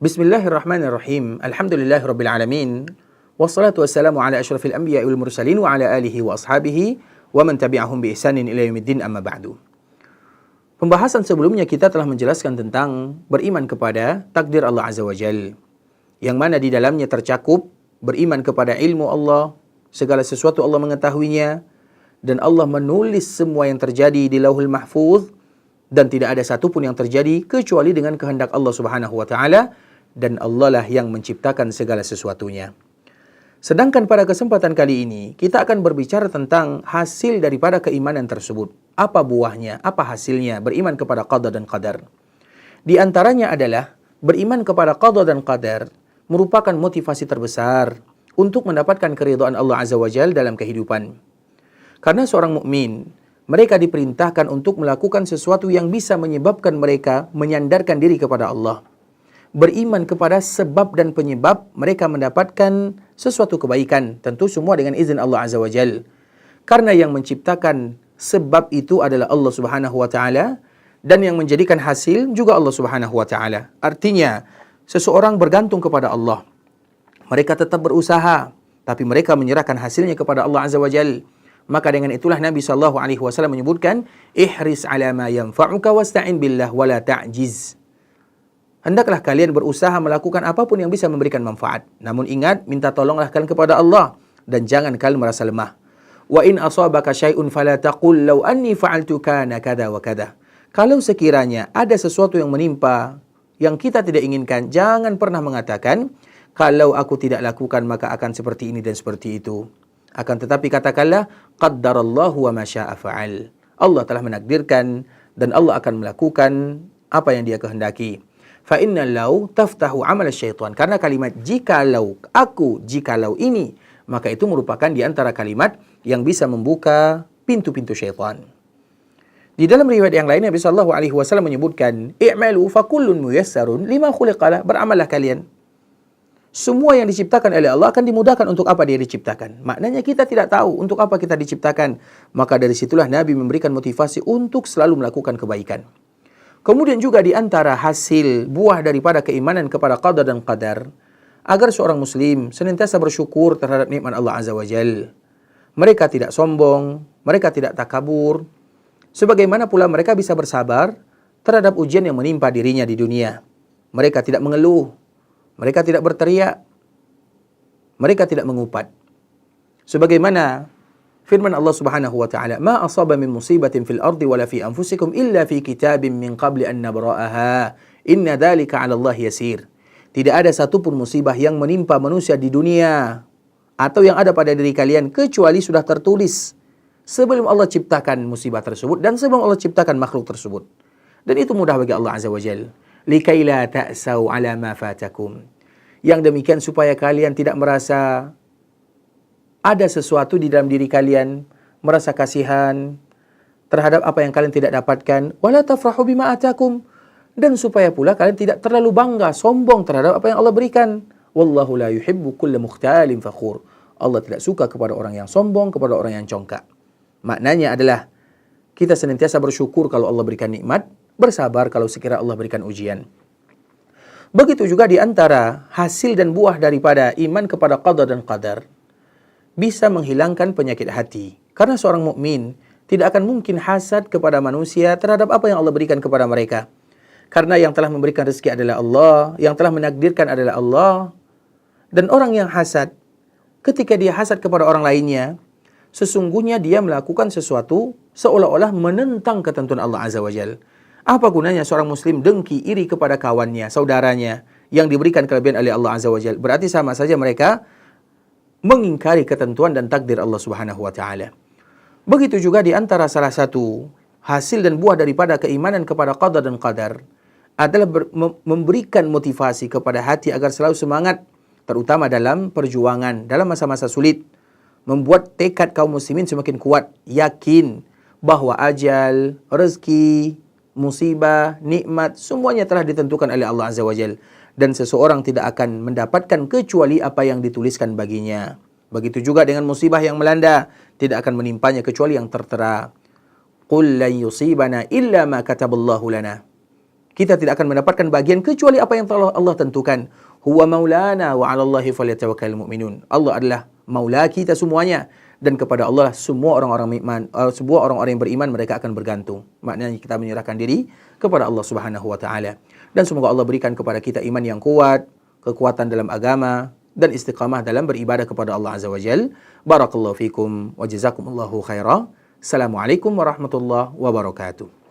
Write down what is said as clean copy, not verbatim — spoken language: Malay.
Bismillahirrahmanirrahim. Alhamdulillahirabbil alamin. Wassalatu wassalamu ala asyrafil anbiya'i wal mursalin wa ala alihi wa ashabihi wa man tabi'ahum bi ihsanin ila yaumiddin, amma ba'du. Pembahasan sebelumnya kita telah menjelaskan tentang beriman kepada takdir Allah Azza wa Jalla, yang mana di dalamnya tercakup beriman kepada ilmu Allah, segala sesuatu Allah mengetahuinya, dan Allah menulis semua yang terjadi di Lauhul Mahfuz, dan tidak ada satupun yang terjadi kecuali dengan kehendak Allah Subhanahu wa taala, dan Allah lah yang menciptakan segala sesuatunya. Sedangkan pada kesempatan kali ini kita akan berbicara tentang hasil daripada keimanan tersebut. Apa buahnya, apa hasilnya beriman kepada qada dan qadar. Di antaranya adalah beriman kepada qada dan qadar merupakan motivasi terbesar untuk mendapatkan keridhaan Allah Azza wa Jalla dalam kehidupan. Karena seorang mukmin, mereka diperintahkan untuk melakukan sesuatu yang bisa menyebabkan mereka menyandarkan diri kepada Allah. Beriman kepada sebab dan penyebab mereka mendapatkan sesuatu kebaikan, tentu semua dengan izin Allah Azza wa Jalla. Karena yang menciptakan sebab itu adalah Allah Subhanahu wa taala, dan yang menjadikan hasil juga Allah Subhanahu wa taala. Artinya, seseorang bergantung kepada Allah. Mereka tetap berusaha, tapi mereka menyerahkan hasilnya kepada Allah Azza wa Jalla. Maka dengan itulah Nabi SAW menyebutkan, ihris ala ma yanfa'uka wasta'in billah wala ta'jiz. Hendaklah kalian berusaha melakukan apapun yang bisa memberikan manfaat. Namun ingat, minta tolonglah kalian kepada Allah dan jangan kalian merasa lemah. Wa in asabaka syai'un fala taqul law anni fa'altu kana kada wa kada. Kalau sekiranya ada sesuatu yang menimpa yang kita tidak inginkan, jangan pernah mengatakan, kalau aku tidak lakukan maka akan seperti ini dan seperti itu. Akan tetapi katakanlah, qaddarallahu wa ma syaa fa'al. Allah telah menakdirkan dan Allah akan melakukan apa yang Dia kehendaki. Fa inna law taftahu amal syaitan. Karena kalimat jikalau, jikalau ini, maka itu merupakan di antara kalimat yang bisa membuka pintu-pintu syaitan. Di dalam riwayat yang lain Nabi sallallahu alaihi wasallam menyebutkan, i'malu fa kullun muyassarun lima khuliqa. Beramallah kalian. Semua yang diciptakan oleh Allah akan dimudahkan untuk apa dia diciptakan. Maknanya kita tidak tahu untuk apa kita diciptakan. Maka dari situlah Nabi memberikan motivasi untuk selalu melakukan kebaikan. Kemudian juga di antara hasil buah daripada keimanan kepada qada dan qadar, agar seorang muslim senantiasa bersyukur terhadap nikmat Allah Azza wa Jalla. Mereka tidak sombong, mereka tidak takabur. Sebagaimana pula mereka bisa bersabar terhadap ujian yang menimpa dirinya di dunia. Mereka tidak mengeluh, mereka tidak berteriak, mereka tidak mengupat. Sebagaimana firman Allah Subhanahu wa taala, "Ma asaba min musibatin fil ardi wala fi anfusikum illa fi kitabin min qabli an nabra'aha. Inna dzalika 'ala Allah yasir." Tidak ada satupun musibah yang menimpa manusia di dunia atau yang ada pada diri kalian kecuali sudah tertulis sebelum Allah ciptakan musibah tersebut dan sebelum Allah ciptakan makhluk tersebut. Dan itu mudah bagi Allah Azza wa Jalla. Likai la ta'sau 'ala ma fatakum. Yang demikian supaya kalian tidak merasa ada sesuatu di dalam diri kalian, merasa kasihan terhadap apa yang kalian tidak dapatkan. Wala tafrahu bima atakum. Dan supaya pula kalian tidak terlalu bangga, sombong terhadap apa yang Allah berikan. Wallahu la yuhibbu kulla mukhtalin fakhur. Allah tidak suka kepada orang yang sombong, kepada orang yang congkak. Maknanya adalah kita senantiasa bersyukur kalau Allah berikan nikmat, bersabar kalau sekiranya Allah berikan ujian. Begitu juga di antara hasil dan buah daripada iman kepada qada dan qadar, bisa menghilangkan penyakit hati. Karena seorang mukmin tidak akan mungkin hasad kepada manusia terhadap apa yang Allah berikan kepada mereka. Karena yang telah memberikan rezeki adalah Allah, yang telah menakdirkan adalah Allah. Dan orang yang hasad, ketika dia hasad kepada orang lainnya, sesungguhnya dia melakukan sesuatu seolah-olah menentang ketentuan Allah Azza wa Jalla. Apa gunanya seorang muslim dengki, iri kepada kawannya, saudaranya yang diberikan kelebihan oleh Allah Azza wa Jalla? Berarti sama saja mereka mengingkari ketentuan dan takdir Allah Subhanahu wa taala. Begitu juga di antara salah satu hasil dan buah daripada keimanan kepada qada dan qadar adalah memberikan motivasi kepada hati agar selalu semangat, terutama dalam perjuangan, dalam masa-masa sulit. Membuat tekad kaum muslimin semakin kuat, yakin bahwa ajal, rezeki, musibah, nikmat semuanya telah ditentukan oleh Allah Azza wa Jalla. Dan seseorang tidak akan mendapatkan kecuali apa yang dituliskan baginya. Begitu juga dengan musibah yang melanda, tidak akan menimpanya kecuali yang tertera. Qul lan yusibana illa ma kataballahu lana. Kita tidak akan mendapatkan bagian kecuali apa yang telah Allah tentukan. Huwa maulana wa 'alallahi falyatawakkalul mu'minun. Allah adalah maula kita semuanya, dan kepada Allah semua orang-orang beriman, semua orang-orang yang beriman mereka akan bergantung. Maknanya kita menyerahkan diri kepada Allah Subhanahu wa taala. Dan semoga Allah berikan kepada kita iman yang kuat, kekuatan dalam agama, dan istiqamah dalam beribadah kepada Allah Azza wa Jalla. Barakallahu fikum wa jazakumullahu khairan. Assalamualaikum warahmatullahi wabarakatuh.